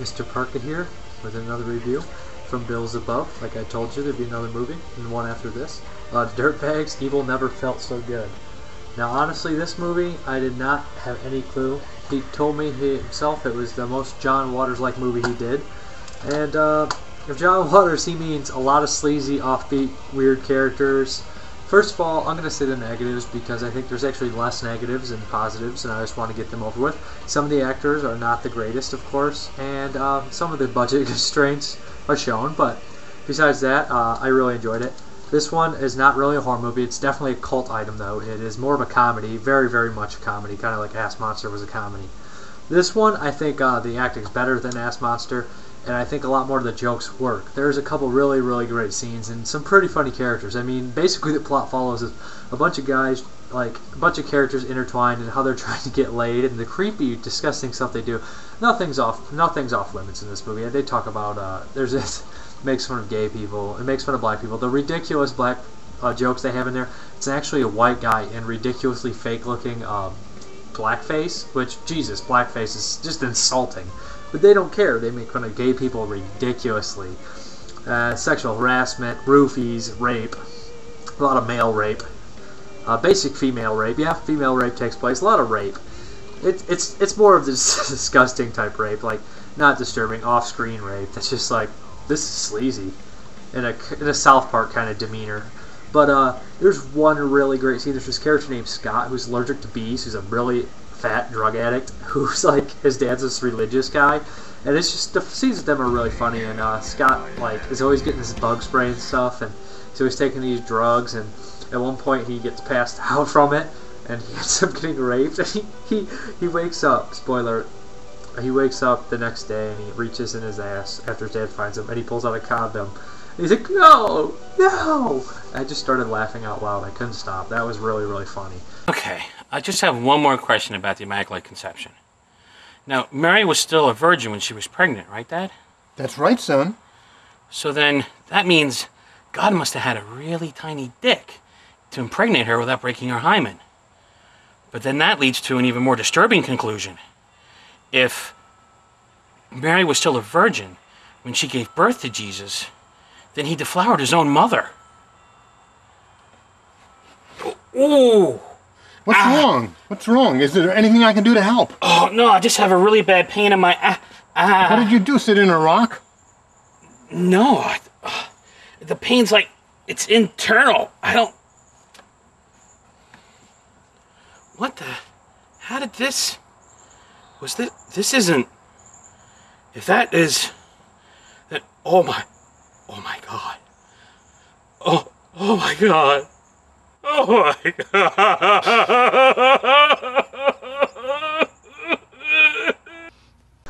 Mrparka here with another review from Bill Zebub. Like I told you, there'd be another movie, and one after this. Dirtbags, Evil Never Felt So Good. Now honestly, this movie, I did not have any clue. He told me himself it was the most John Waters-like movie he did. And if John Waters, he means a lot of sleazy, offbeat, weird characters. First of all, I'm going to say the negatives because I think there's actually less negatives than positives, and I just want to get them over with. Some of the actors are not the greatest, of course, and some of the budget constraints are shown, but besides that, I really enjoyed it. This one is not really a horror movie. It's definitely a cult item, though. It is more of a comedy, very, very much a comedy, kind of like Ass Monster was a comedy. This one, I think the acting's better than Ass Monster, and I think a lot more of the jokes work. There's a couple really, really great scenes and some pretty funny characters. I mean, basically the plot follows a bunch of guys, like a bunch of characters intertwined and how they're trying to get laid and the creepy, disgusting stuff they do. Nothing's off limits in this movie. They talk about there's this makes fun of gay people, it makes fun of black people. The ridiculous black jokes they have in there. It's actually a white guy in ridiculously fake-looking blackface, which Jesus, blackface is just insulting. But they don't care. They make fun of gay people ridiculously. Sexual harassment, roofies, rape, a lot of male rape, basic female rape. Yeah, female rape takes place. A lot of rape. It's more of this disgusting type rape, like not disturbing off-screen rape. That's just like this is sleazy, in a South Park kind of demeanor. But there's one really great scene. There's this character named Scott who's allergic to bees, who's a really fat drug addict who's like his dad's this religious guy, and it's just the scenes with them are really funny. And Scott like is always getting this bug spray and stuff, and so he's taking these drugs, and at one point he gets passed out from it, and he ends up getting raped. And he wakes up. Spoiler. He wakes up the next day and he reaches in his ass after his dad finds him, and he pulls out a condom. And he's like, "No, no!" I just started laughing out loud. I couldn't stop. That was really, really funny. Okay, I just have one more question about the Immaculate Conception. Now, Mary was still a virgin when she was pregnant, right, Dad? That's right, son. So then, that means God must have had a really tiny dick to impregnate her without breaking her hymen. But then that leads to an even more disturbing conclusion. If Mary was still a virgin when she gave birth to Jesus, then he deflowered his own mother. Ooh! What's wrong? What's wrong? Is there anything I can do to help? Oh, no, I just have a really bad pain in my... What did you do, sit in a rock? No, the pain's like, it's internal. I don't... What the... How did this... Was this... This isn't... If that is... Then... Oh my God. Oh my God. Oh my God.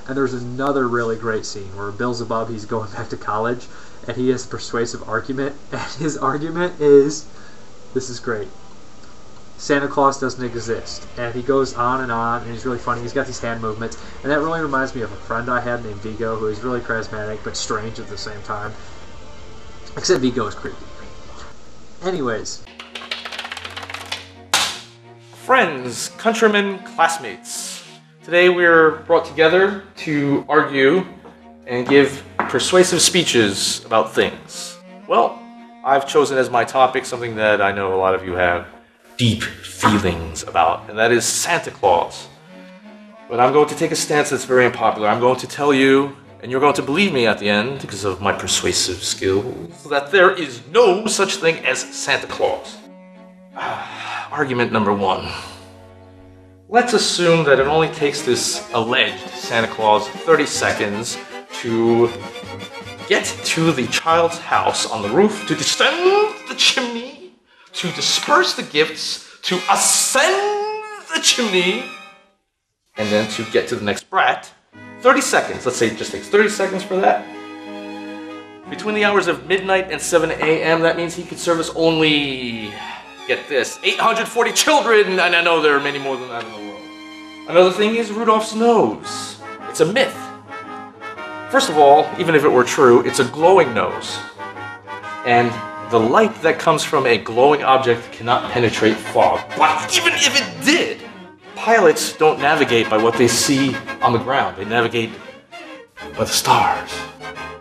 And there's another really great scene where Bill Zebub, he's going back to college, and he has a persuasive argument, and his argument is, this is great, Santa Claus doesn't exist. And he goes on, and he's really funny. He's got these hand movements, and that really reminds me of a friend I had named Vigo, who is really charismatic, but strange at the same time. Except Vigo is creepy. Anyways. Friends, countrymen, classmates. Today we're brought together to argue and give persuasive speeches about things. Well, I've chosen as my topic something that I know a lot of you have deep feelings about, and that is Santa Claus. But I'm going to take a stance that's very unpopular. I'm going to tell you, and you're going to believe me at the end because of my persuasive skills, that there is no such thing as Santa Claus. Argument number one. Let's assume that it only takes this alleged Santa Claus 30 seconds to get to the child's house on the roof, to descend the chimney, to disperse the gifts, to ascend the chimney, and then to get to the next brat. 30 seconds. Let's say it just takes 30 seconds for that. Between the hours of midnight and 7 a.m., that means he could service only... Get this, 840 children, and I know there are many more than that in the world. Another thing is Rudolph's nose. It's a myth. First of all, even if it were true, it's a glowing nose. And the light that comes from a glowing object cannot penetrate fog. But even if it did, pilots don't navigate by what they see on the ground. They navigate but the stars.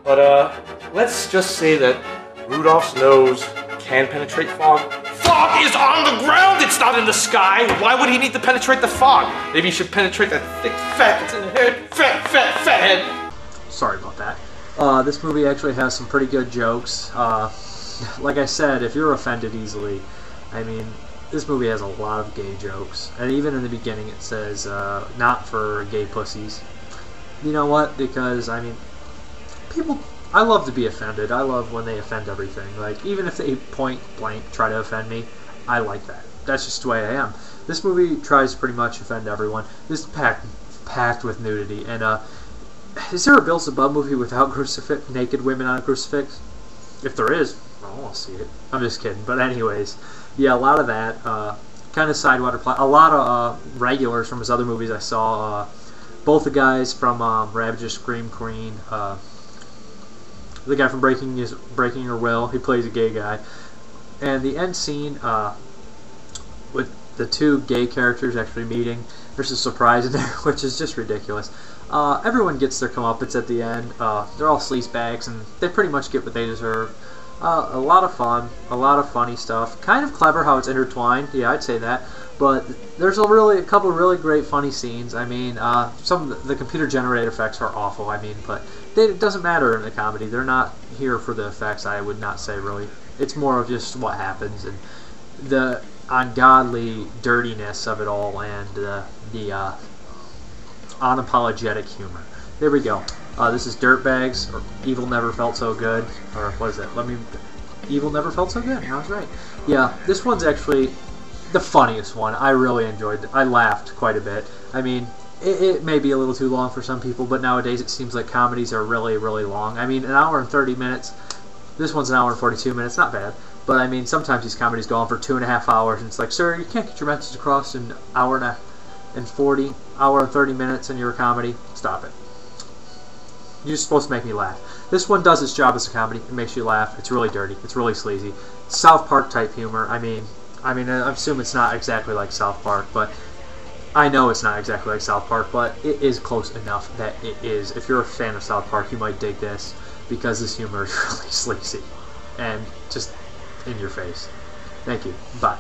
But let's just say that Rudolph's nose can penetrate fog. Fog is on the ground, it's not in the sky. Why would he need to penetrate the fog? Maybe he should penetrate that thick fat that's in the head. Fat head. Sorry about that. This movie actually has some pretty good jokes. Like I said, if you're offended easily, I mean, this movie has a lot of gay jokes. And even in the beginning it says, not for gay pussies. You know what? Because, I mean, people... I love to be offended. I love when they offend everything. Like, even if they point blank try to offend me, I like that. That's just the way I am. This movie tries to pretty much offend everyone. This is packed with nudity. And, is there a Bill Zebub movie without naked women on a crucifix? If there is, I want to see it. I'm just kidding. But anyways, yeah, a lot of that. Kind of sidewater plot. A lot of regulars from his other movies I saw. Both the guys from Ravager, Scream Queen. The guy from Breaking Her Will. He plays a gay guy. And the end scene with the two gay characters actually meeting. There's a surprise in there, which is just ridiculous. Everyone gets their comeuppance at the end. They're all sleazebags, and they pretty much get what they deserve. A lot of fun, a lot of funny stuff. Kind of clever how it's intertwined. Yeah, I'd say that. But there's a couple of really great funny scenes. I mean, some of the computer-generated effects are awful. I mean, but it doesn't matter in the comedy. They're not here for the effects, I would not say, really. It's more of just what happens and the ungodly dirtiness of it all and the unapologetic humor. There we go. This is Dirtbags, or Evil Never Felt So Good, or what is it? Evil Never Felt So Good. I was right. Yeah, this one's actually the funniest one. I really enjoyed it. I laughed quite a bit. I mean, it may be a little too long for some people, but nowadays it seems like comedies are really, really long. I mean, an hour and 30 minutes. This one's an hour and 42 minutes. Not bad. But I mean, sometimes these comedies go on for 2.5 hours, and it's like, sir, you can't get your message across in an hour and 30 minutes in your comedy. Stop it. You're supposed to make me laugh. This one does its job as a comedy. It makes you laugh. It's really dirty. It's really sleazy. South Park type humor. I mean, I assume it's not exactly like South Park, but I know it's not exactly like South Park, but it is close enough that it is. If you're a fan of South Park, you might dig this because this humor is really sleazy and just in your face. Thank you. Bye.